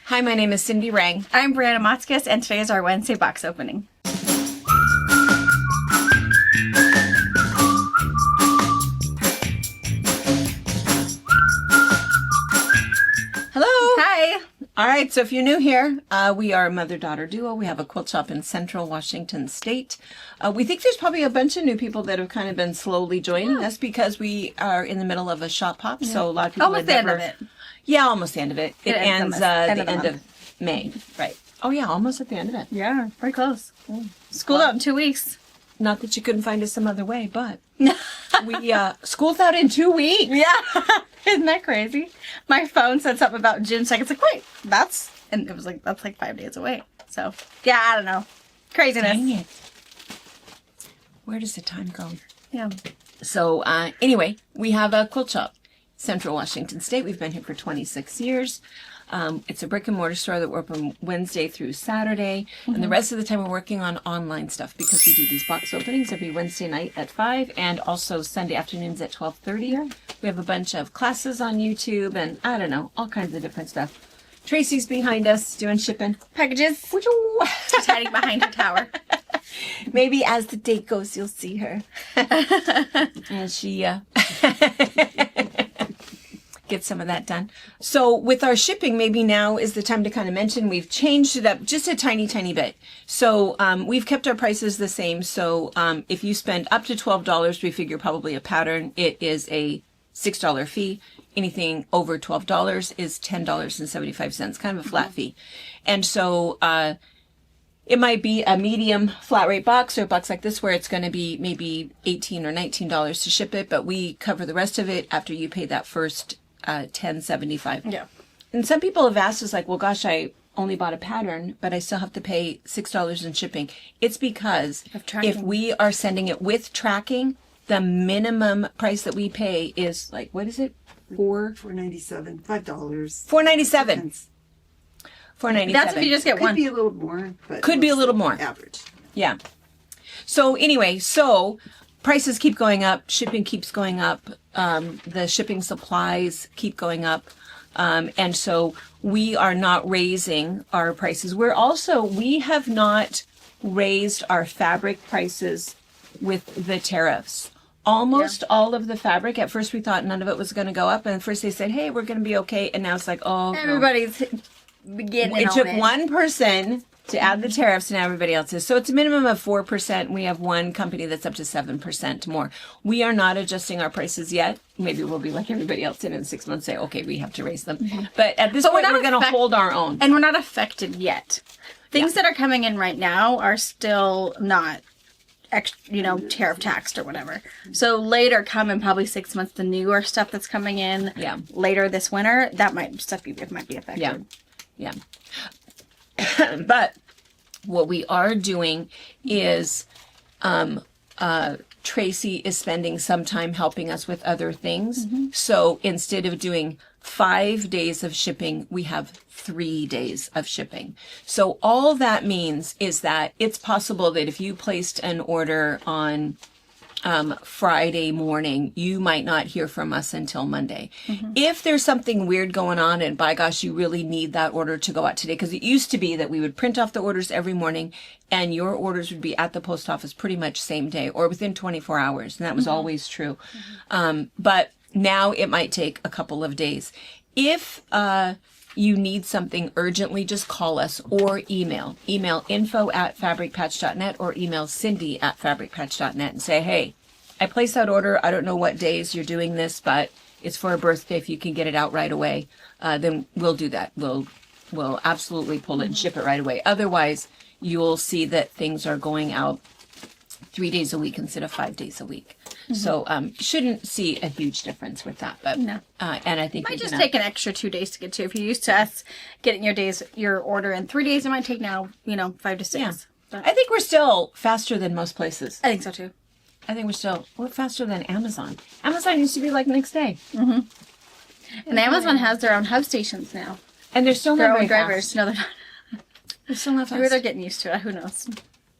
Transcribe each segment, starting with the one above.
Hi, my name is Cindy Rang. I'm Brianna Motzkis, and today is our Wednesday box opening. Hello. Hi. All right, so if you're new here, we are a mother-daughter duo. We have a quilt shop in Central Washington State. We think there's probably a bunch of new people that have kind of been slowly joining us because we are in the middle of a shop hop. Yeah. So a lot of people almost the end of it. Yeah, almost the end of it. It ends the end of May. Right. Oh yeah, almost at the end of it. Yeah, pretty close. Schooled out in 2 weeks. Not that you couldn't find us some other way, but we schooled out in 2 weeks. Yeah. Isn't that crazy? My phone said something about June 2nd. It's like, wait, and it was like, that's like 5 days away. So, yeah, I don't know. Craziness. Dang it. Where does the time go? Yeah. So, anyway, we have a quilt shop, Central Washington State. We've been here for 26 years. It's a brick and mortar store that we're open Wednesday through Saturday. And the rest of the time we're working on online stuff because we do these box openings every Wednesday night at 5 and also Sunday afternoons at 12:30. Yeah. We have a bunch of classes on YouTube and I don't know, all kinds of different stuff. Tracy's behind us doing shipping. Packages. She's hiding behind her tower. Maybe as the day goes, you'll see her. And she get some of that done. So with our shipping, maybe now is the time to kind of mention we've changed it up just a tiny, tiny bit. So we've kept our prices the same. So if you spend up to $12, we figure probably a pattern, it is a $6 fee. Anything over $12 is $10.75, kind of a flat fee. And so it might be a medium flat rate box or a box like this where it's going to be maybe $18 or $19 to ship it, but we cover the rest of it after you pay that first $10.75. Yeah. And some people have asked us like, well, gosh, I only bought a pattern, but I still have to pay $6 in shipping. It's because if we are sending it with tracking, the minimum price that we pay is like, what is it? $4.97. $5. $4.97. $4.97. That's if you just get one. Could be a little more, but could be a little more. Average. Yeah. So anyway, prices keep going up, shipping keeps going up, the shipping supplies keep going up, and so we are not raising our prices. We have not raised our fabric prices with the tariffs. Almost all of the fabric, at first we thought none of it was going to go up, and at first they said, hey, we're going to be okay, and now it's like, oh, everybody's beginning. It took one person to add the tariffs, and everybody else is. So it's a minimum of 4%. We have one company that's up to 7% more. We are not adjusting our prices yet. Maybe we'll be like everybody else in 6 months, say, okay, we have to raise them. But at this point, we're going to hold our own. And we're not affected yet. Things that are coming in right now are still not tariff taxed or whatever. So later, come in probably 6 months, the newer stuff that's coming in later this winter, that might be affected. Yeah. But what we are doing is Tracy is spending some time helping us with other things. So instead of doing 5 days of shipping, we have 3 days of shipping. So all that means is that it's possible that if you placed an order on Friday morning, you might not hear from us until Monday. If there's something weird going on and by gosh, you really need that order to go out today, because it used to be that we would print off the orders every morning and your orders would be at the post office pretty much same day or within 24 hours. And that was always true. But now it might take a couple of days. If you need something urgently, just call us or email info@fabricpatch.net or email Cindy@fabricpatch.net and say, hey, I placed that order. I don't know what days you're doing this, but it's for a birthday. If you can get it out right away, then we'll do that. We'll absolutely pull it and ship it right away. Otherwise, you'll see that things are going out 3 days a week instead of 5 days a week. So shouldn't see a huge difference with that. But no. And I think it might just take an extra 2 days to get to. If you're used to us getting your order in 3 days, it might take now 5 to 6. Yeah. I think we're still faster than most places. I think so too. I think we're faster than Amazon. Amazon used to be like next day. And Amazon has their own hub stations now. And they're still not very drivers. No, they're not. They're still not fast. Maybe they're getting used to it. Who knows?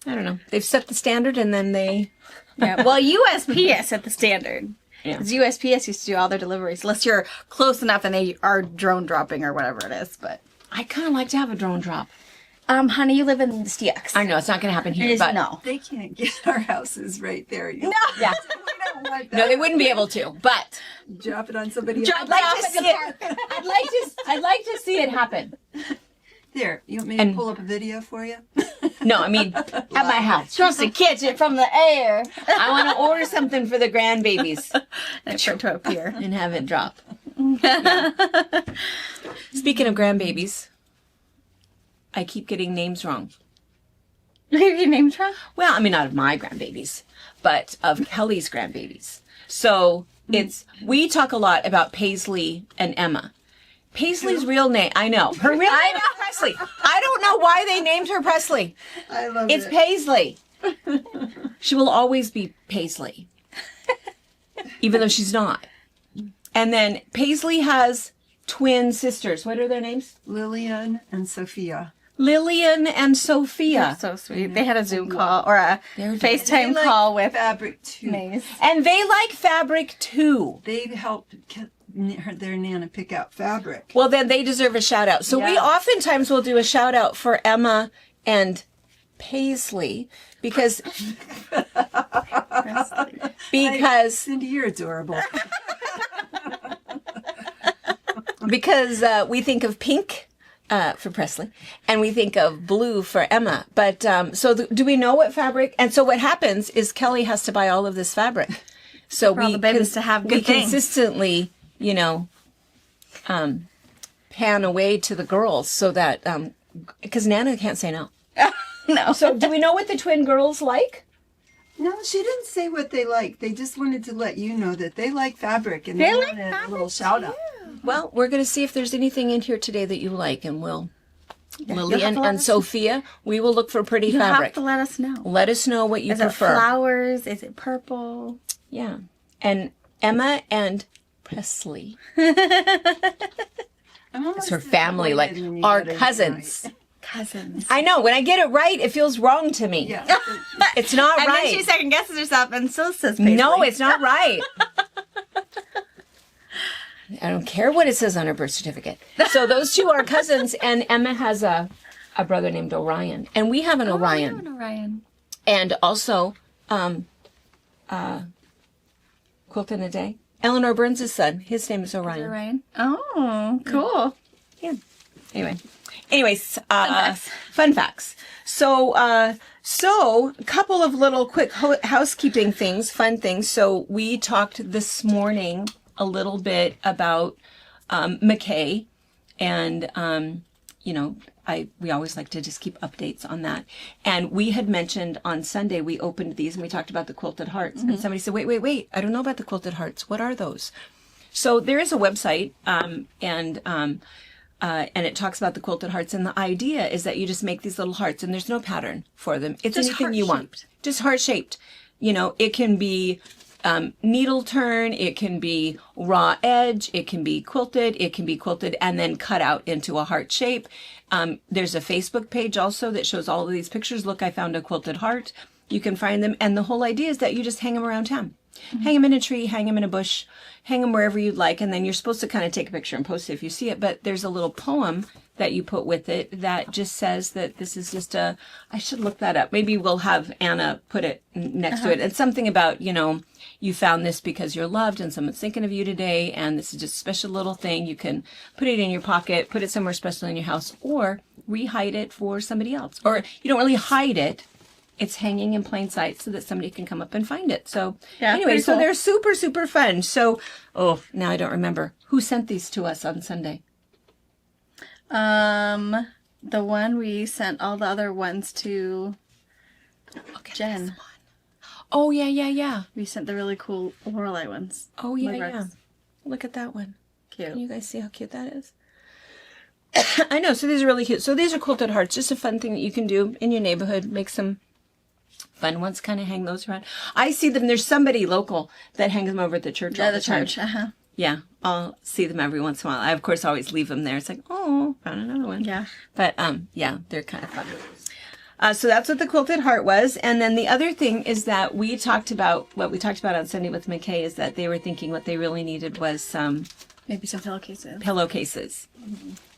I don't know. They've set the standard and then they... Yeah. Well, USPS set the standard. Yeah. USPS used to do all their deliveries, unless you're close enough and they are drone dropping or whatever it is. But I kind of like to have a drone drop. Honey, you live in the Stx. I know it's not going to happen here, It is but no. They can't get our houses right there. You No. yeah, we don't want that. no, they wouldn't be able to. But Drop it on somebody else. I'd like to see it. I'd like to see it happen. There, you want me to And- pull up a video for you? No, I mean at my house. Supposed to catch it from the air. I want to order something for the grandbabies And for it to appear. and have it drop. Yeah. Speaking of grandbabies, I keep getting names wrong. Your name's wrong? Well, I mean, not of my grandbabies, but of Kelly's grandbabies. So we talk a lot about Paisley and Emma. Paisley's real name, I know. Her real name is Presley. I don't know why they named her Presley. I love It's it. Paisley. She will always be Paisley, even though she's not. And then Paisley has twin sisters. What are their names? Lillian and Sophia. Lillian and Sophia. So sweet. They had a Zoom call or a They're FaceTime They like call with fabric too. Maze. And they like fabric too. They helped their Nana pick out fabric. Well, then they deserve a shout out. So we Yeah. oftentimes will do a shout out for Emma and Paisley because Cindy, you're adorable. we think of pink for Presley and we think of blue for Emma. But do we know what fabric? And so what happens is Kelly has to buy all of this fabric. So all the babies to have we good things. consistently, pan away to the girls so that because Nana can't say no. No. So do we know what the twin girls like? No, she didn't say what they like. They just wanted to let you know that they like fabric and They they like wanted a fabric little shout out. Well, we're going to see if there's anything in here today that you like, and we'll you'll have Lillian to let and us- Sophia, we will look for pretty You fabric. have to let us know. Let us know what you Is it prefer. flowers? Is it purple? Yeah. And Emma and Presley, I'm almost it's her family, like disappointed when you our got it cousins. right. Cousins. I know, when I get it right, it feels wrong to me. Yeah. It's not And right. then she second guesses herself and still says Paisley. No, it's not right. I don't care what it says on her birth certificate. So those two are cousins, and Emma has a brother named Orion. And we have an Orion. Orion. And also, Quilt in a Day. Eleanor Burns' son, his name is Orion. Orion. Oh, cool. Yeah. Anyways, facts. fun facts. So a couple of little quick housekeeping things, fun things. So we talked this morning a little bit about McKay, and we always like to just keep updates on that. And we had mentioned on Sunday we opened these and we talked about the quilted hearts, and somebody said, "Wait! I don't know about the quilted hearts. What are those?" So there is a website, and it talks about the quilted hearts, and the idea is that you just make these little hearts, and there's no pattern for them. It's Just anything you want, heart-shaped. just heart shaped. It can be needle turn, it can be raw edge, it can be quilted and then cut out into a heart shape. There's a Facebook page also that shows all of these pictures. Look, I found a quilted heart. You can find them, and the whole idea is that you just hang them around town. Hang them in a tree, hang them in a bush, hang them wherever you'd like, and then you're supposed to kind of take a picture and post it if you see it. But there's a little poem that you put with it that just says that this is just I should look that up. Maybe we'll have Anna put it next to it. And something about, you found this because you're loved and someone's thinking of you today, and this is just a special little thing. You can put it in your pocket, put it somewhere special in your house, or re-hide it for somebody else. Or you don't really hide it. It's hanging in plain sight so that somebody can come up and find it. So anyway, pretty so cool. they're super, super fun. So, now I don't remember. Who sent these to us on Sunday? The one we sent all the other ones to Look at Jen. this one. Oh, yeah. We sent the really cool Lorelei ones. Oh, yeah. Rugs. Look at that one. Can Cute. you guys see how cute that is? I know. So these are really cute. So these are quilted hearts. Just a fun thing that you can do in your neighborhood. Make some fun ones. Kind of hang those around. I see them. There's somebody local that hangs them over at the church all Yeah, the the time. church. Uh-huh. Yeah, I'll see them every once in a while. I, of course, always leave them there. It's like, oh, found another one. Yeah. But, yeah, they're kind of fun. So that's what the quilted heart was. And then the other thing is that what we talked about on Sunday with McKay is that they were thinking what they really needed was some Maybe some pillowcases. pillowcases.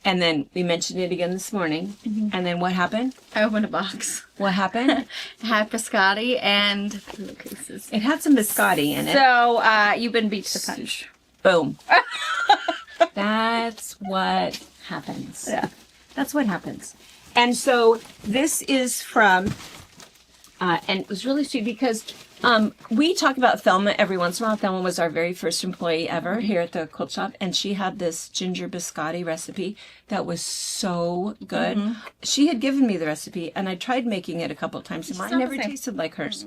And then we mentioned it again this morning. And then what happened? I opened a box. What happened? It had biscotti and pillowcases. It had some biscotti in it. So, you've been beat to the punch. Boom. That's what happens. Yeah. That's what happens. And so this is from, and it was really sweet because we talk about Thelma every once in a while. Thelma was our very first employee ever here at the quilt shop, and she had this ginger biscotti recipe that was so good. She had given me the recipe, and I tried making it a couple of times, and mine not never the same. tasted like hers.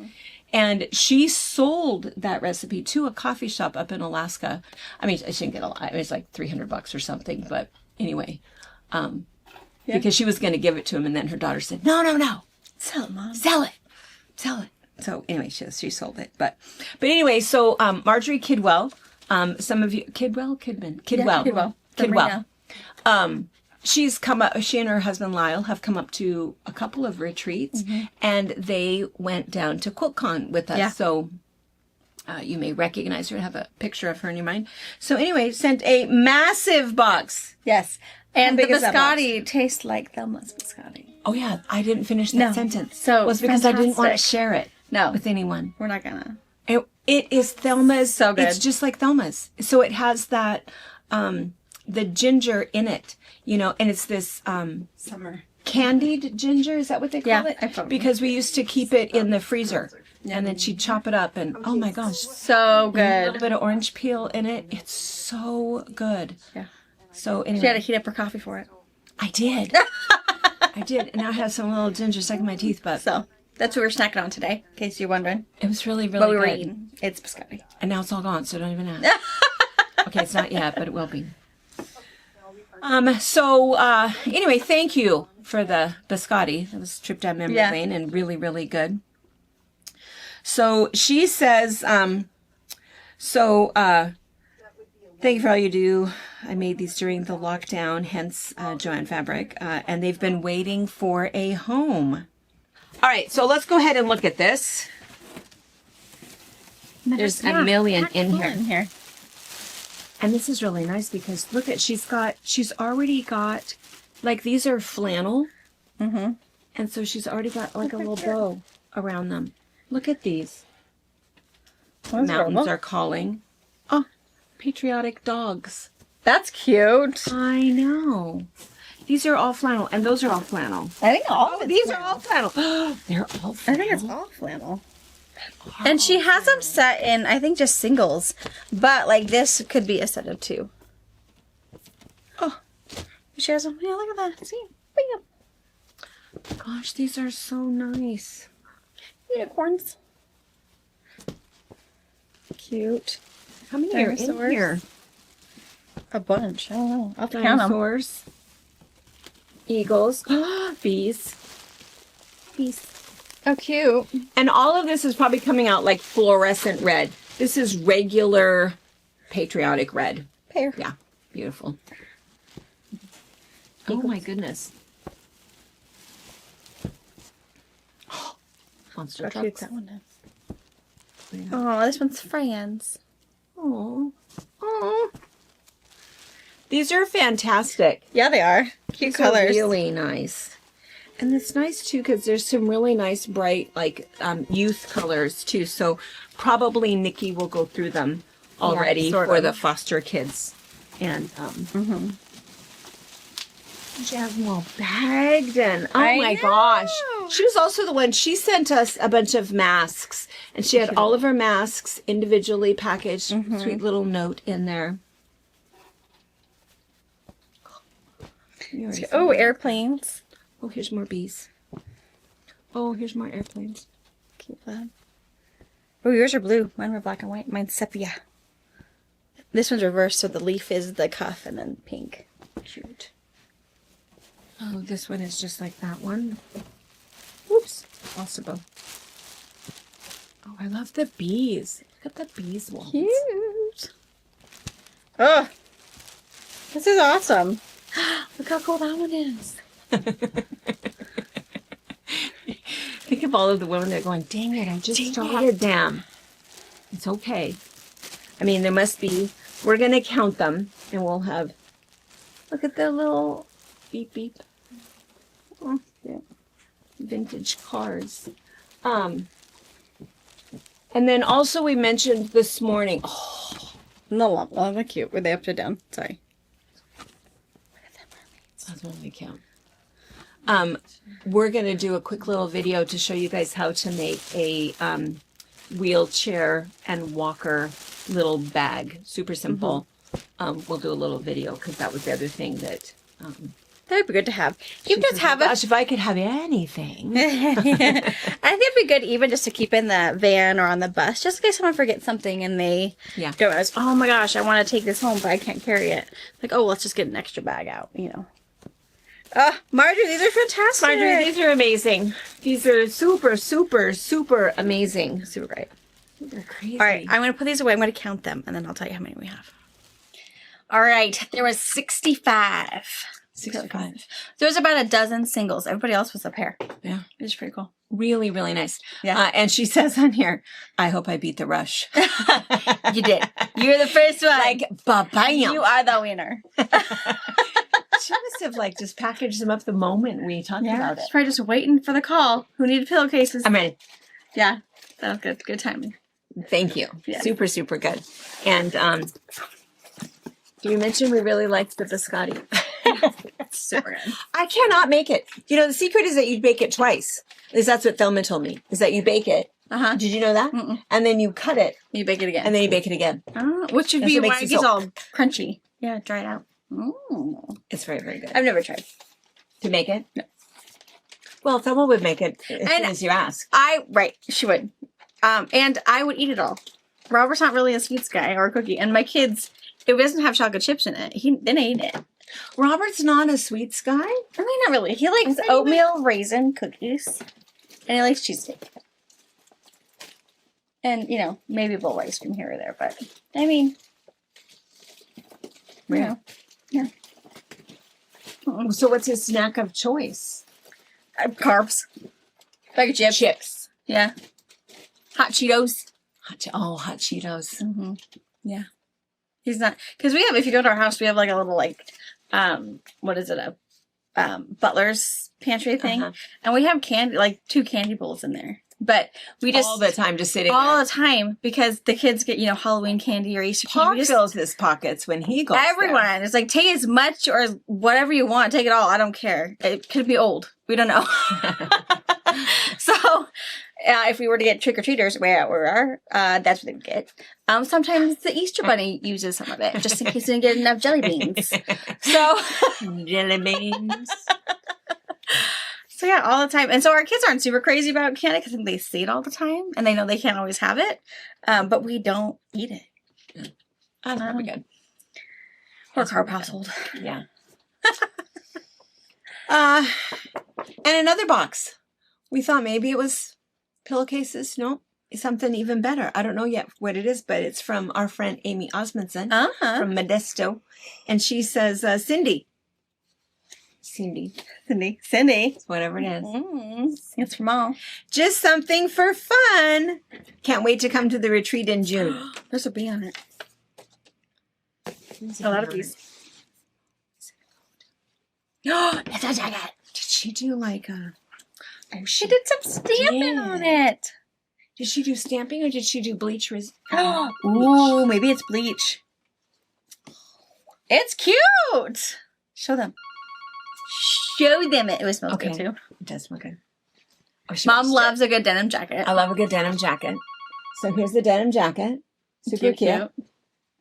And she sold that recipe to a coffee shop up in Alaska. I mean, I didn't get a lot. It was like $300 or something, but anyway, because she was going to give it to him, and then her daughter said, "No, Sell it, Mom. sell it." So anyway, she sold it. But anyway, so Marjorie Kidwell, some of you Kidwell. Marina. She's come up. She and her husband Lyle have come up to a couple of retreats, and they went down to QuiltCon with us. Yeah. So you may recognize her and have a picture of her in your mind. So anyway, sent a massive box. Yes. And the big is that box? biscotti tastes like Thelma's biscotti. Oh yeah, I didn't finish that No. sentence. So it was because I didn't want to fantastic. share it No. with anyone. We're not gonna. It is Thelma's. So good. It's just like Thelma's. So it has that, the ginger in it, and it's this, Summer. candied ginger. Is that what they call Yeah, it? I thought- Because we used to keep it in the freezer, and then she'd chop it up, and oh my gosh, So a little good. bit of orange peel in it. It's so good. Yeah. So She had to anyway, heat up her coffee for it. I did. I did, and now I have some little ginger stuck in my teeth, but So that's what we're snacking on today, in case you're wondering. it was really, really But we were good. eating. It's biscotti. And now it's all gone, so don't even ask. Okay, it's not yet, but it will be. Anyway, thank you for the biscotti. That was a trip down memory Yeah. lane and really, really good. So she says, thank you for all you do. I made these during the lockdown, hence Joanne Fabric, and they've been waiting for a home. All right, so let's go ahead and look at this. There's a million in here. And this is really nice because look at, she's already got, like these are flannel. Mm-hmm. And so she's already got like a little bow around them. Look at these. Mountains are calling. Oh, patriotic dogs. That's cute. I know. These are all flannel and those are all flannel. I think all of These are all flannel. They're all I flannel. think it's all flannel. And she has them set in, I think, just singles. But, like, this could be a set of two. Oh. She has them. Yeah, look at that. See? Bam. Gosh, these are so nice. Unicorns. Cute. How many are in Dinosaurs. here? A bunch. I don't know. I'll have to count them. Dinosaurs. Eagles. Bees. Bees. Oh, cute. And all of this is probably coming out like fluorescent red. This is regular patriotic red. Pear. Yeah, beautiful. Oh my goodness. Monster How cute trucks. that one is. Oh, this one's Fran's. Oh. Oh. These are fantastic. Yeah, they are. Cute These are colors. really nice. And it's nice too because there's some really nice bright like youth colors too. So probably Nikki will go through them already sort for of. the foster kids. And she has them all bagged and oh I my know. gosh. She was also the one, she sent us a bunch of masks and she had all of her masks individually packaged. Sweet little note in there. Oh, airplanes. Oh, here's more bees. Oh, here's more airplanes. Keep that. Oh, yours are blue. Mine were black and white. Mine's sepia. This one's reversed, so the leaf is the cuff and then pink. Cute. Oh, this one is just like that one. Oops. Possible. Oh, I love the bees. Look at the bees ones. Cute. Oh, this is awesome. Look how cool that one is. Think of all of the women that are going, dang it, I just started them. It's okay. I mean, there must be we're going to count them, and we'll have, look at the little beep beep. Oh, yeah. Vintage cars. And then also we mentioned this morning, No, they're cute. Were they upside down? Sorry. that's when we count. We're going to do a quick little video to show you guys how to make a wheelchair and walker little bag. Super simple. We'll do a little video because that was the other thing that... That'd be good to have. You just have Gosh, if I could have anything. I think it'd be good even just to keep in the van or on the bus, just in case someone forgets something and they don't realize, oh my gosh, I want to take this home, but I can't carry it. Like, oh, let's just get an extra bag out, you know. Marjorie, these are fantastic. Marjorie, these are amazing. These are super, super, super amazing. Super great. They're crazy. All right, I'm going to put these away. I'm going to count them, and then I'll tell you how many we have. All right, there was 65. 65. There was about a dozen singles. Everybody else was a pair. Yeah. It was pretty cool. Really, really nice. Yeah. And she says on here, I hope I beat the rush. You did. You're the first one. Like, ba-bam. You are the winner. She must have like just packaged them up the moment we talked about it. She's probably just waiting for the call. Who needed pillowcases? I'm ready. Yeah. That was good. Good timing. Thank you. Yeah. Super, super good. And do we mention we really liked the biscotti? Super good. I cannot make it. You know, the secret is that you bake it twice. At least that's what Thelma told me, is that you bake it. Uh-huh. Did you know that? Mm-mm. And then you cut it, You bake it again. and then you bake it again. Which should That's be what why makes it it gets so- all crunchy. Yeah, dry it out. Mm. It's very, very good. I've never tried. To make it? No. Well, Thelma would make it as soon And as you ask. Right, she would. And I would eat it all. Robert's not really a sweets guy or a cookie. And my kids, if it doesn't have chocolate chips in it, then they eat it. Robert's not a sweets guy? I mean, not really. He likes Okay. oatmeal raisin cookies. And he likes cheesesteak. And, you know, maybe a bowl of ice cream here or there. But, I mean, you know. Yeah. So what's his snack of choice? Carbs. Bag of chips. Chips. Yeah. Hot Cheetos. Hot Cheetos. Mm-hmm. Yeah. He's not, because we have, if you go to our house, we have like a little what is it, a butler's pantry thing. Uh-huh. And we have candy, like 2 candy bowls in there. But we just, All the time just sitting all there. the time, because the kids get, you know, Halloween candy or Easter Paul candy. We just- fills his pockets when he goes Everyone. there. It's like, take as much or whatever you want. Take it all. I don't care. It could be old. We don't know. So, if we were to get trick-or-treaters where we are, that's what they would get. Sometimes the Easter Bunny uses some of it, just in case we didn't get enough jelly beans. So, Jelly beans. so yeah, all the time. And so our kids aren't super crazy about candy because they see it all the time, and they know they can't always have it. But we don't eat it. That's probably good. Or carb household. Yeah. And another box. We thought maybe it was pillowcases. No, it's something even better. I don't know yet what it is, but it's from our friend Amy Osmondson from Modesto. And she says, Cindy. Cindy. Whatever it is. It's from all. Just something for fun. Can't wait to come to the retreat in June. There's a bee on it. A lot of bees. It's a jacket. Did she do like a... Oh, She did some stamping on it. Did she do stamping or did she do bleach? Ooh, maybe it's bleach. It's cute. Show them. Show them it. It smells good too. It does smell good. Oh, Mom loves a good denim jacket. I love a good denim jacket. So here's the denim jacket. Super cute.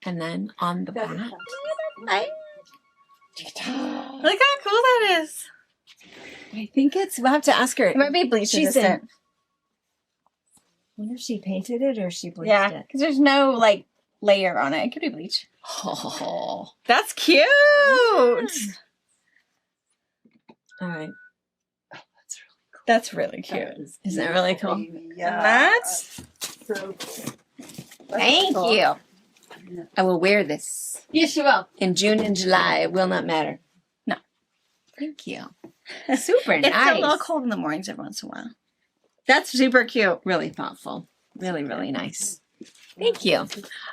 And then on the back. Look how cool that is. I think we'll have to ask her. It might be bleach She's resistant. I wonder if she painted it or she bleached Yeah, it. because there's no like layer on it. It could be bleach. Oh. That's cute. All right. That's really cute. Isn't that really cool? Yeah. That's So, Thank cool. you. I will wear this yes, you will. in June and July. It will not matter. No. Thank you. Super It's nice. a little cold in the mornings every once in a while. That's super cute. Really thoughtful. Really, really nice. Thank you. All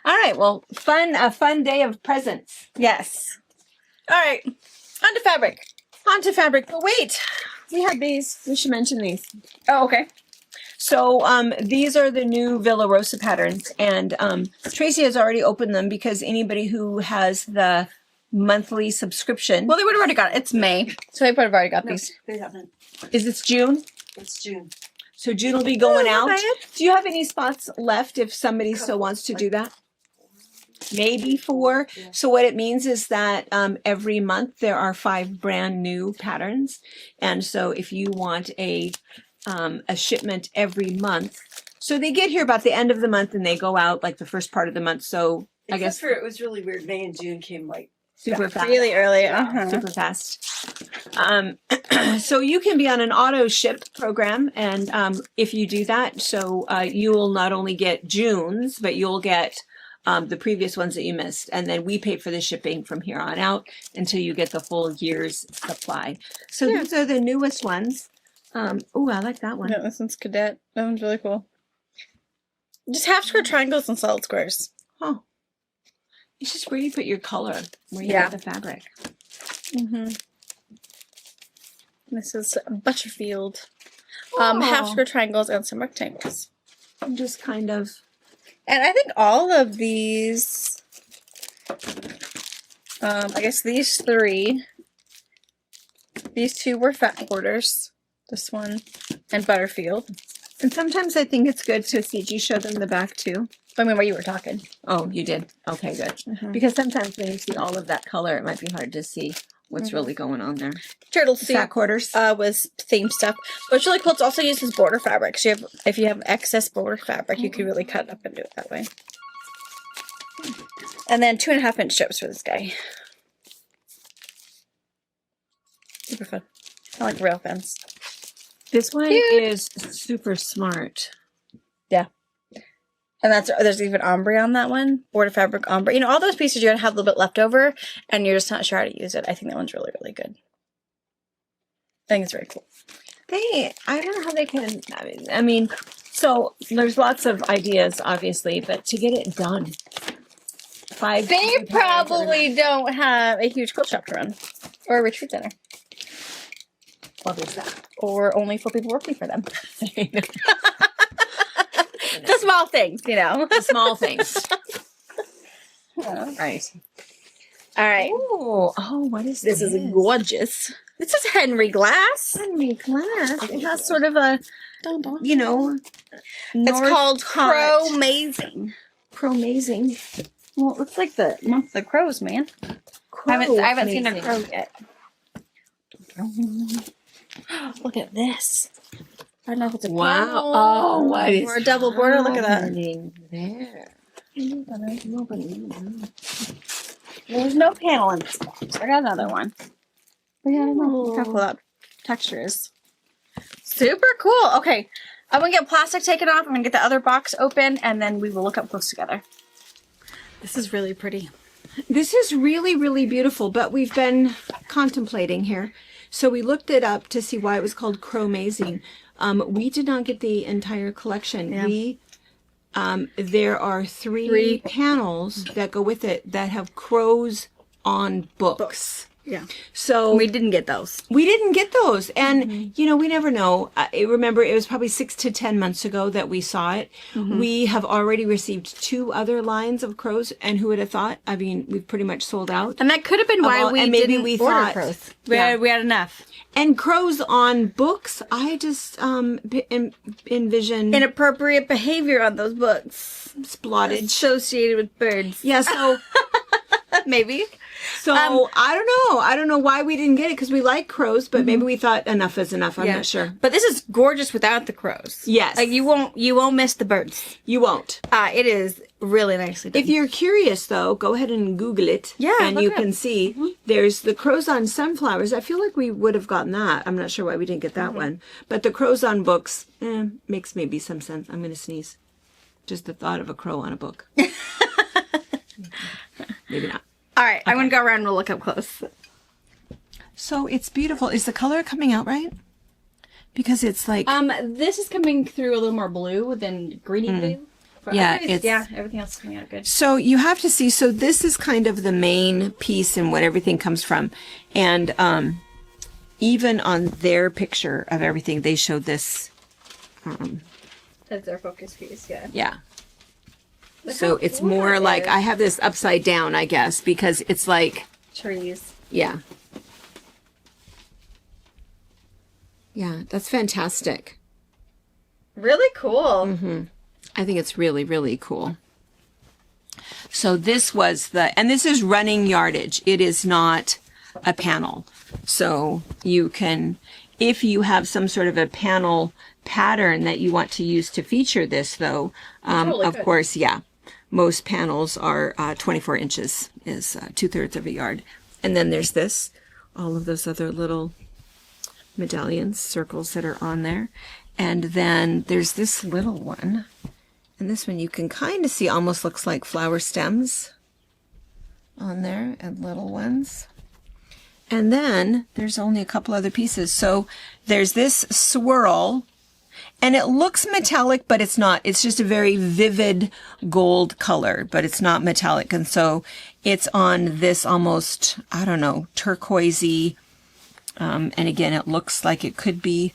right. Well, a fun day of presents. Yes. All right. On to fabric. On to fabric. But wait, we had these. We should mention these. Oh, okay. So these are the new Villa Rosa patterns, and Tracy has already opened them because anybody who has the monthly subscription. Well, they would have already got it. It's May, so they would have already got these. They haven't. Is this June? It's June. So June will be going out. okay. Do you have any spots left if somebody still wants to do that? Maybe 4. Yeah. So what it means is that every month there are 5 brand new patterns, and so if you want a shipment every month, so they get here about the end of the month and they go out like the first part of the month. So I guess it was really weird. May and June came like super fast. Really early. Uh-huh. Super fast. So you can be on an auto ship program, and if you do that, so you will not only get June's, but you'll get the previous ones that you missed, and then we pay for the shipping from here on out until you get the full year's supply. So these are the newest ones. Oh, I like that one. Yeah, this one's cadet. That one's really cool. Just half square triangles and solid squares. Oh, it's just where you put your color, where you Yeah. put the fabric. Mm-hmm. This is Butterfield. Oh. Half square triangles and some rectangles. I'm just kind of. And I think all of these, I guess these 3, these 2 were fat quarters. This one and Butterfield. And sometimes I think it's good to see. Do you show them the back too? I mean, where you were talking. Oh, you did. Okay, good. Mhm. Because sometimes when you see all of that color, it might be hard to see what's really going on there. Turtle Fat Soup quarters. was theme stuff. But it's really cool. It's also used as border fabric. So if you have excess border fabric, you can really cut it up and do it that way. And then 2.5-inch strips for this guy. Super fun. I like rail fence. This one Cute. is super smart. Yeah. And there's even ombre on that one. Border fabric ombre. You know, all those pieces you're going to have a little bit left over and you're just not sure how to use it. I think that one's really, really good. I think it's very cool. I don't know how they can, I mean, so there's lots of ideas, obviously, but to get it done. 5 They new patterns probably don't have a huge quilt shop to run. Or a retreat center. Well, there's that. Or only 4 people working for them. The The small things, you know. small things. Right. All right. Oh, what is this? This is gorgeous. This is Henry Glass. Henry Glass. It has sort of a, You know, it's called Hot. Crowazing. Crowazing. Well, it looks like the crows, man. I haven't seen a crow yet. Look at this. I don't know if it's a Wow. crow Oh, what is or a double border. Look at that. happening there? There's no panel in this box. I got another one. But yeah, I don't know. Look how cool that texture is. Super cool. Okay. I'm going to get plastic taken off. I'm going to get the other box open, and then we will look up close together. This is really pretty. This is really, really beautiful, but we've been contemplating here. So we looked it up to see why it was called Crowazing. We did not get the entire collection. Yeah. There are three panels that go with it that have crows on books. Yeah. So We didn't get those. we didn't get those. And, you know, we never know. I remember it was probably 6 to 10 months ago that we saw it. We have already received 2 other lines of crows. And who would have thought? I mean, we've pretty much sold out. And that could have been why Well, we and maybe didn't we order thought- crows. Yeah. We had enough. And crows on books, I just envision Inappropriate behavior on those books. splottage. Associated with birds. Yeah, so Maybe. I don't know why we didn't get it because we like crows, but maybe we thought enough is enough. I'm not sure. But this is gorgeous without the crows. Yes. Like you won't miss the birds. You won't. It is really nicely done. If you're curious, though, go ahead and Google it. Yeah, and look you it can up. see there's the crows on sunflowers. I feel like we would have gotten that. I'm not sure why we didn't get that one. But the crows on books makes maybe some sense. I'm going to sneeze. Just the thought of a crow on a book. Maybe not. All right, I'm going to go around and we'll look up close. So it's beautiful. Is the color coming out right? Because it's like... This is coming through a little more blue than greeny blue. Yeah, it's everything else is coming out good. so you have to see. So this is kind of the main piece and what everything comes from, and even on their picture of everything, they showed this. That's their focus piece. Yeah. Yeah. Look So how it's cool more that like is. I have this upside down, I guess, because it's like Trees. yeah. Yeah, that's fantastic. Really cool. Mm-hmm. I think it's really, really cool. So this was and this is running yardage. It is not a panel. So you can, if you have some sort of a panel pattern that you want to use to feature this though, Totally of could. course, yeah, most panels are 24 inches is 2/3 of a yard. And then there's this, all of those other little medallions, circles that are on there. And then there's this little one. And this one you can kind of see almost looks like flower stems on there and little ones. And then there's only a couple other pieces. So there's this swirl and it looks metallic, but it's not. It's just a very vivid gold color, but it's not metallic. And so it's on this almost, I don't know, turquoisey. And again, it looks like it could be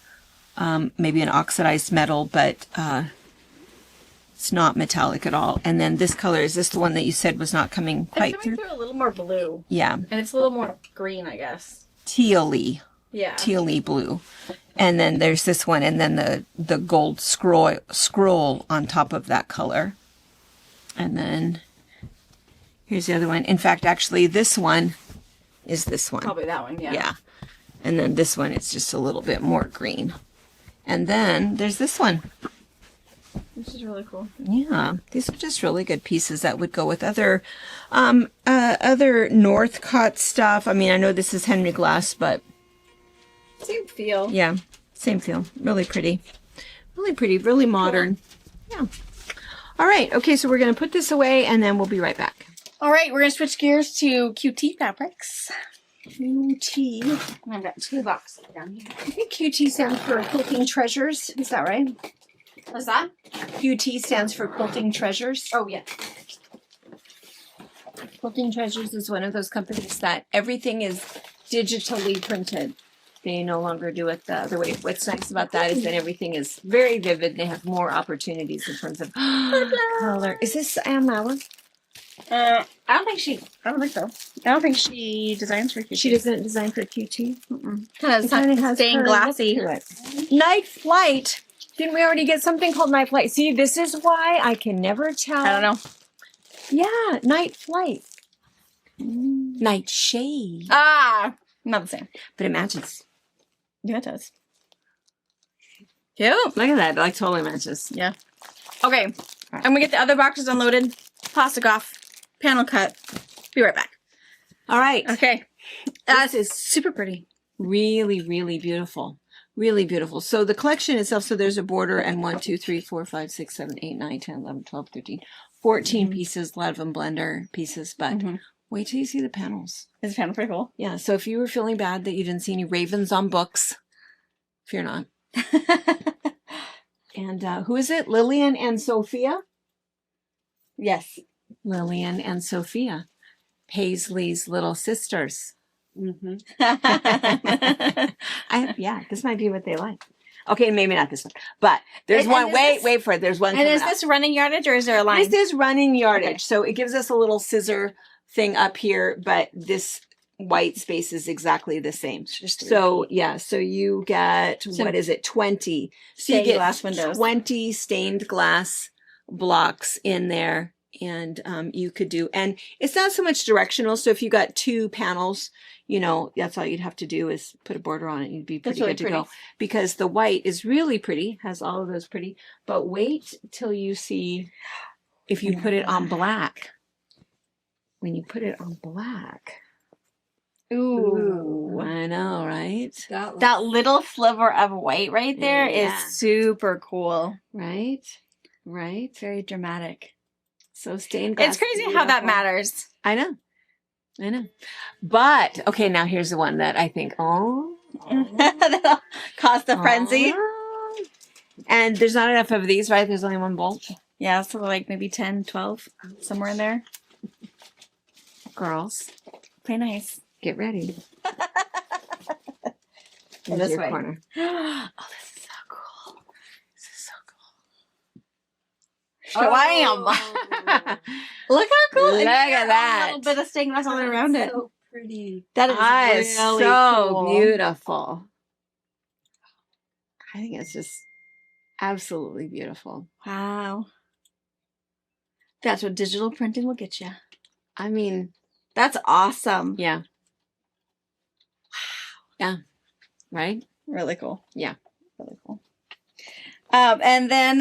maybe an oxidized metal, but it's not metallic at all. And then this color, is this the one that you said was not coming quite It's coming through? through a little more blue. Yeah. And it's a little more green, I guess. Tealy blue. And then there's this one, and then the gold scroll on top of that color. And then here's the other one. In fact, actually, this one is this one. Probably that one, yeah. Yeah. And then this one, it's just a little bit more green. And then there's this one. Which is really cool. Yeah, these are just really good pieces that would go with other Northcott stuff. I mean, I know this is Henry Glass, but Same feel. yeah, same feel. Really pretty, really modern. Yeah. All right. Okay, so we're gonna put this away, and then we'll be right back. All right, we're going to switch gears to QT fabrics. QT. I've got 2 boxes down here. I think QT stands for Quilting Treasures. Is that right? What's that? QT stands for Quilting Treasures. Oh, yeah. Quilting Treasures is one of those companies that everything is digitally printed. They no longer do it the other way. What's nice about that is that everything is very vivid. They have more opportunities in terms of color. Is this Anne Lauer? I don't think so. I don't think she designs for QT. She doesn't design for QT. Kind of stained glassy. Night Flight. Didn't we already get something called Night Flight? See, this is why I can never tell. I don't know. Yeah, Night Flight. Night Shade. Ah, not the same. But it matches. Yeah, it does. Cute. Look at that. It like totally matches. Yeah. Okay. I'm going to get the other boxes unloaded. Plastic off. Panel cut. Be right back. All right. Okay. This is super pretty. really, really beautiful. Really beautiful. So the collection itself, so there's a border and 1, 2, 3, 4, 5, 6, 7, 8, 9, 10, 11, 12, 13, 14 pieces, a lot of them blender pieces, but wait till you see the panels. Is the panel pretty cool? Yeah. So if you were feeling bad that you didn't see any ravens on books, fear not. And who is it? Lillian and Sophia? Yes. Lillian and Sophia. Paisley's little sisters. Yeah, this might be what they like. Okay, maybe not this one, but there's And one. is Wait, this- wait for it. There's one. And coming is up. this running yardage or is there a line? This is running yardage, Okay. so it gives us a little scissor thing up here, but this white space is exactly the same. Just So yeah, so you get what is it? 20. So you Stained get glass windows. 20 stained glass blocks in there. And you could do, and it's not so much directional. So if you got 2 panels, you know, that's all you'd have to do is put a border on it. You'd be pretty really good to go. Because the white is really pretty, has all of those pretty. But wait till you see if you put it on black. When you put it on black. Ooh. I know, right? That little sliver of white right there is Yeah. super cool. Right? Right? Very dramatic. So stained glass. It's crazy is how that beautiful. matters. I know. But, okay, now here's the one that I think, That'll cause the frenzy. And there's not enough of these, right? There's only one bolt. Yeah, so like maybe 10, 12, somewhere in there. Girls, Play nice. get ready. This Here's your way. corner. Oh, this is so cool. This is so Shawam! Look how cool. Look And at here, that. A little bit of stained glass all around it. So pretty. That is That is really so cool. beautiful. I think it's just absolutely beautiful. Wow. That's what digital printing will get you. I mean, That's awesome. yeah. Yeah. Right? Really cool. Yeah. Really cool. And then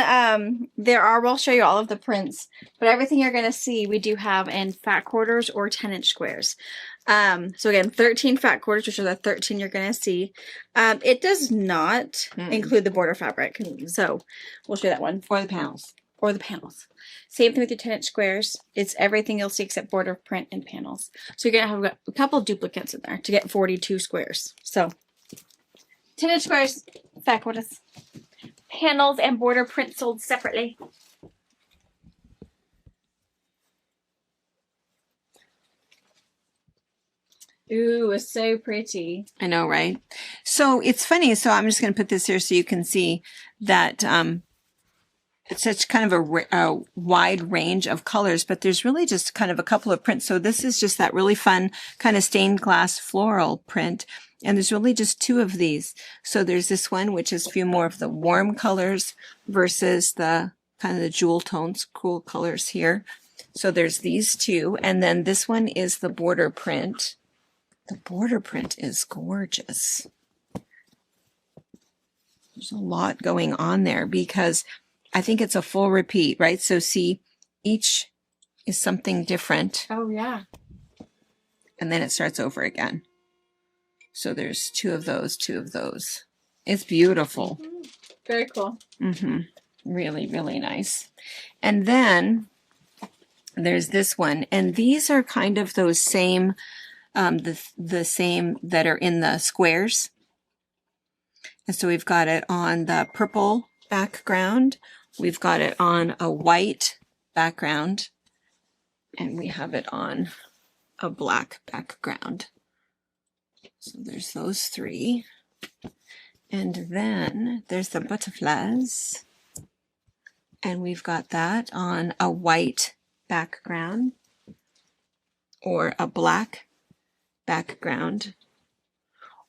we'll show you all of the prints, but everything you're going to see, we do have in fat quarters or 10-inch squares. So again, 13 fat quarters, which are the 13 you're going to see. It does not include the border fabric. So we'll show you that one. For the panels. Or the panels. Same thing with your 10-inch squares. It's everything you'll see except border, print, and panels. So you're going to have a couple duplicates in there to get 42 squares. So 10-inch squares, fat quarters. Panels and border print sold separately. Ooh, it's so pretty. I know, right? So it's funny. So I'm just going to put this here so you can see that it's such kind of a wide range of colors, but there's really just kind of a couple of prints. So this is just that really fun kind of stained glass floral print. And there's really just two of these. So there's this one, which is a few more of the warm colors versus the kind of the jewel tones, cool colors here. So there's these two. And then this one is the border print. The border print is gorgeous. There's a lot going on there because I think it's a full repeat, right? So see, each is something different. Oh, yeah. And then it starts over again. So there's two of those, two of those. It's beautiful. Very cool. Really, really nice. And then there's this one. And these are kind of those same, the same that are in the squares. And so we've got it on the purple background. We've got it on a white background. And we have it on a black background. So there's those three. And then there's the butterflies. And we've got that on a white background or a black background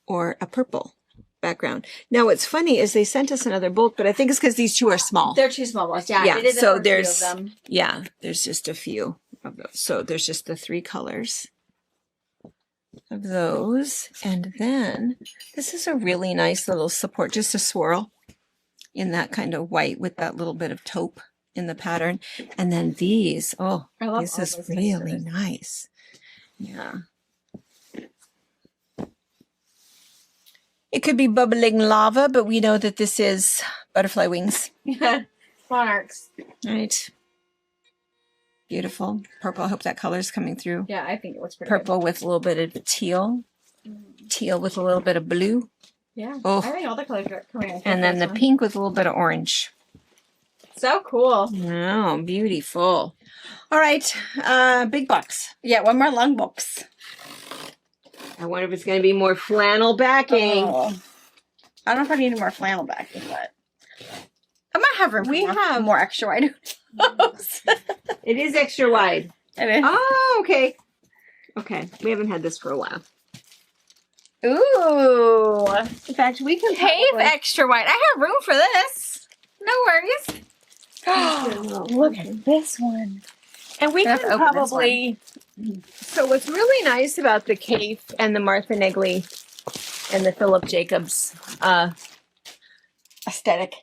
or a purple background. Now what's funny is they sent us another bulk, but I think it's because these two are small. They're two small ones. Yeah. Yeah, They did so for two there's of them. yeah, there's just a few of those. So there's just the three colors of those. And then this is a really nice little support, just a swirl in that kind of white with that little bit of taupe in the pattern. And then these, oh, I love this all is those really textures. nice. Yeah. It could be bubbling lava, but we know that this is butterfly wings. Monarchs. Right. Beautiful. Purple. I hope that color is coming through. Yeah, I think it looks pretty Purple with a little bit of teal. Teal with a little bit of blue. good. Yeah. Oh. I think all the colors are coming out. And then the pink with a little bit of orange. So cool. Oh, beautiful. All right. Big box. Yeah, one more long box. I wonder if it's going to be more flannel backing. Oh. I don't know if I need any more flannel backing, but I might have room for We more, have- more extra wide. It is extra wide. It is. Oh, okay. Okay. We haven't had this for a while. Ooh. In fact, we can Cave probably- extra wide. I have room for this. No worries. Look at this one. And we I have can to open this probably. So what's really nice about the Kaffe and the Martha Negley and the Philip Jacobs Aesthetic.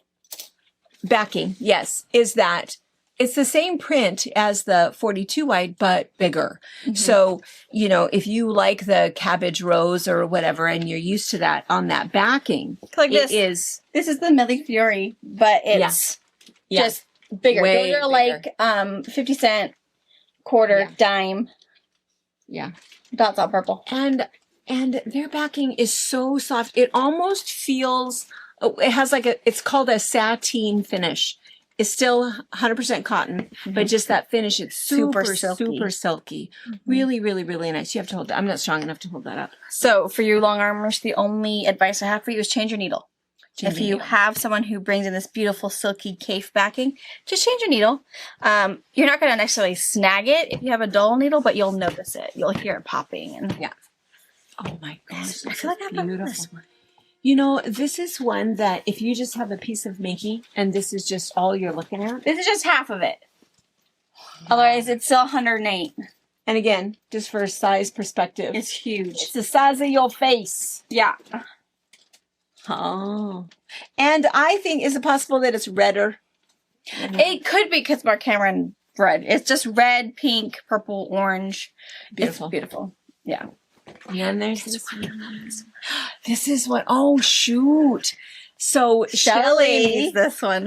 backing, yes, is that it's the same print as the 42 wide, but bigger. So, you know, if you like the cabbage rose or whatever, and you're used to that on that backing, Like it this. is This is the Millie Fury, but it's Yeah. just bigger. Way Those are like 50 cent, quarter, Yeah. dime, yeah. dots on purple. And their backing is so soft. It almost feels, it has like it's called a sateen finish. is still 100% cotton, but just that finish, it's super, super silky. Really, really, really nice. You have to hold that. I'm not strong enough to hold that up. So for you long armers, the only advice I have for you is change your needle. If you have someone who brings in this beautiful silky Kaffe backing, just change your needle. You're not going to necessarily snag it if you have a dull needle, but you'll notice it. You'll hear it popping. And Yeah. Oh my gosh. I feel like I've done this one. You know, this is one that if you just have a piece of Minky and this is just all you're looking at. This is just half of it. Otherwise, it's still 108. And again, just for size perspective. It's huge. It's the size of your face. Yeah. Oh. And I think, is it possible that it's redder? It could be because Mark Cameron red. It's just red, pink, purple, orange. Beautiful. It's beautiful. Yeah. And there's this one. This is what, oh, shoot. So Shelley Shelley. needs this one.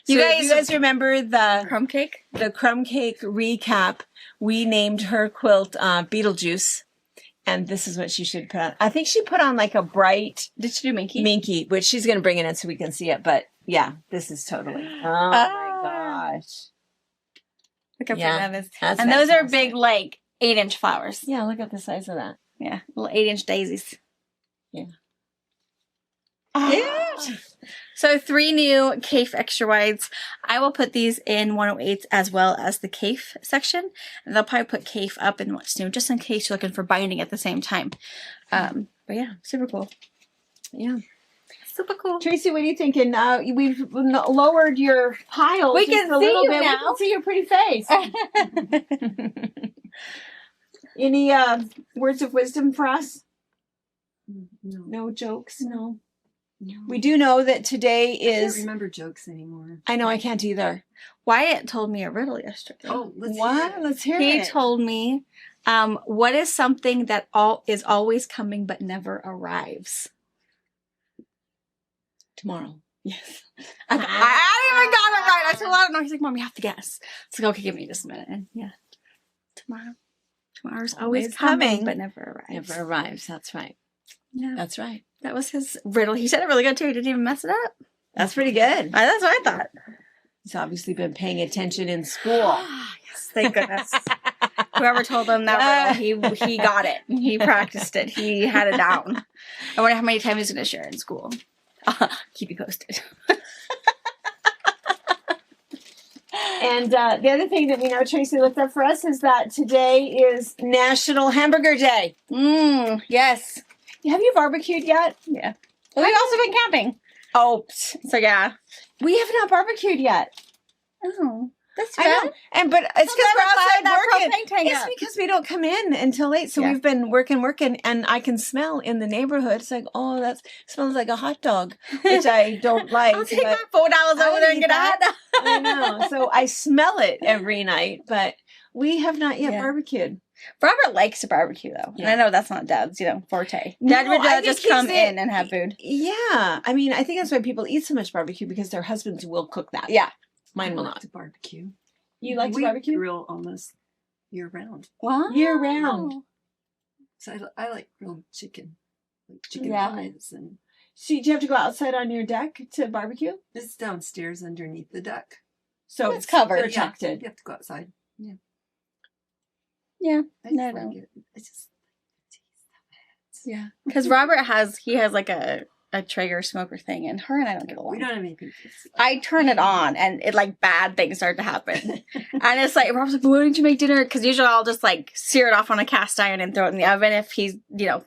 You guys remember the Crumb cake? the crumb cake recap? We named her quilt Beetlejuice. And this is what she should put on. I think she put on like a bright Did she do Minky? Minky, which she's going to bring it in so we can see it. But yeah, this is totally. Oh my gosh. Look how Yeah, pretty that is. that's And those are fantastic. big, like, 8-inch flowers. Yeah, look at the size of that. Yeah. Little 8-inch daisies. Yeah. Yeah. So 3 new Kaffe extra wides. I will put these in 108s as well as the Kaffe section. And they'll probably put Kaffe up in what's new, just in case you're looking for binding at the same time. But yeah, super cool. Yeah. Super cool. Tracy, what are you thinking? We've lowered your pile. We just can a see little you bit. now. We can see your pretty face. Any words of wisdom for us? No. No jokes? No. No. We do know that today I can't is. remember jokes anymore. I know I can't either. Wyatt told me a riddle yesterday. Oh, let's hear What? it. Let's hear He it. told me, what is something that is always coming but never arrives? Tomorrow. Yes. I even got it right. I told him, I don't know. He's like, Mom, you have to guess. It's like, okay, give me just a minute. And yeah, tomorrow. Tomorrow's always Always coming, coming, but never arrives. Never arrives. That's right. Yeah. That's right. That was his riddle. He said it really good too. He didn't even mess it up. That's pretty good. That's what I thought. He's obviously been paying attention in school. Yes, thank goodness. Whoever told him that riddle, he got it. He practiced it. He had it down. I wonder how many times he's going to share it in school. Keep you posted. And the other thing that we know Tracy looked up for us is that today is National Hamburger Day. Yes. Have you barbecued yet? Yeah. Well, we've also been camping. Oh, So yeah. we have not barbecued yet. Oh, that's I know. But it's because we're outside working. It's It's because we don't come in until late. So Yeah. we've been working, and I can smell in the neighborhood. It's like, oh, that smells like a hot dog, which I don't like. I'll take but my $4 I over would there and eat get a that. hot dog. I know. So I smell it every night, but we have not yet Yeah. barbecued. Robert likes to barbecue though. Yeah. And I know that's not Dad's, forte. No, Dad would I think just he's come it- in and have food. Yeah. I mean, I think that's why people eat so much barbecue, because their husbands will cook that. Yeah. Mine will I like not. to barbecue. You like to we barbecue? grill almost year round. Wow. Year round. So I like grilled chicken, like chicken Yeah. thighs, and So do you have to go outside on your deck to barbecue? it's downstairs underneath the deck. So It's covered. protected. You have to go outside. Yeah. Yeah. I No, just no. like it. It's just Yeah. Because Robert has like a Traeger smoker thing, and her and I don't get along. we don't have any pictures. I turn it on, and it like bad things start to happen. And it's like, Rob's like, why didn't you make dinner? Because usually I'll just like sear it off on a cast iron and throw it in the oven if he's,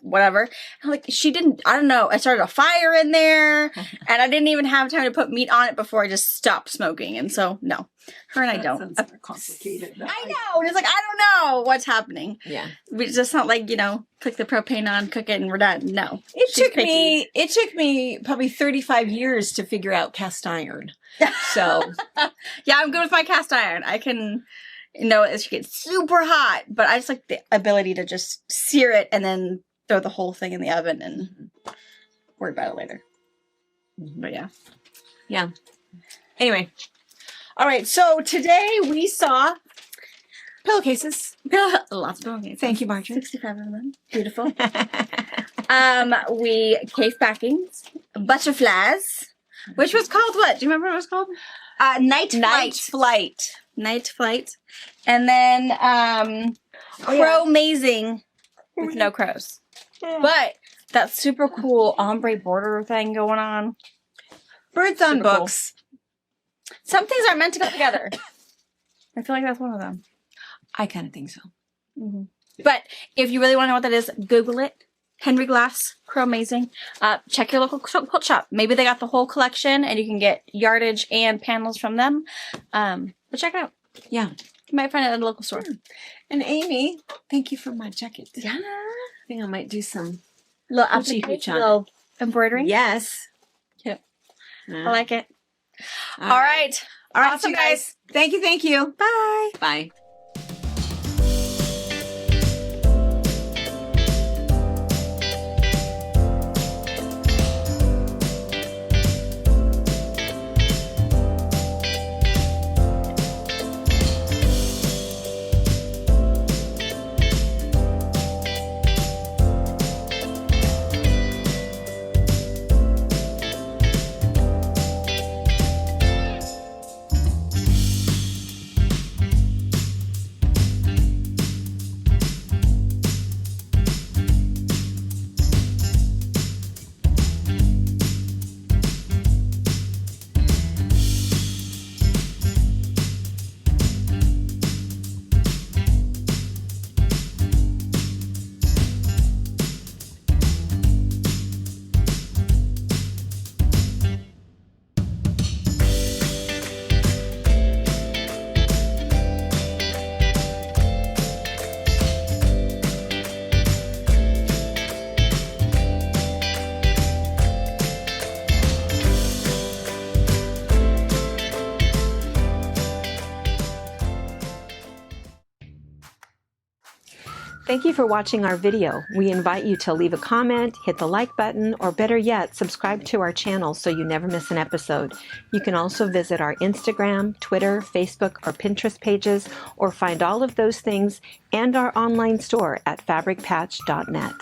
whatever. And I'm like, she didn't, I don't know. I started a fire in there, and I didn't even have time to put meat on it before I just stopped smoking. And so, no, her and I That don't. sounds more complicated. I know. And it's like, I don't know what's happening. Yeah. It's just not like, click the propane on, cook it, and we're done. No. It She's took me probably 35 years to figure out cast iron. So Yeah, I'm good with my cast iron. I can, it should get super hot, but I just like the ability to just sear it and then throw the whole thing in the oven and worry about it later. But yeah. anyway. All right. So today we saw pillowcases. Lots of pillowcases. Thank you, Marjorie. 65 of them. Beautiful. We Kaffe backings, butterflies, Which was called what? Do you remember what it was called? Night Flight. Night Flight. And then Crowazing with no crows. But that super cool ombre border thing going on. Birds on Super cool. books. Some things aren't meant to go together. I feel like that's one of them. I kind of think so. But if you really want to know what that is, Google it. Henry Glass, Crowazing. Check your local quilt shop. Maybe they got the whole collection and you can get yardage and panels from them. But check it out. Yeah. You might find it at a local store. And Amy, thank you for my jacket. Yeah. I think I might do some. Little Hoochie applique, hooch on little embroidery. Yes. Cute. Yeah. I like it. All right. All right, Awesome, you guys. Thank you. Thank you. Bye. Bye. Thank you for watching our video. We invite you to leave a comment, hit the like button, or better yet, subscribe to our channel so you never miss an episode. You can also visit our Instagram, Twitter, Facebook, or Pinterest pages, or find all of those things and our online store at fabricpatch.net.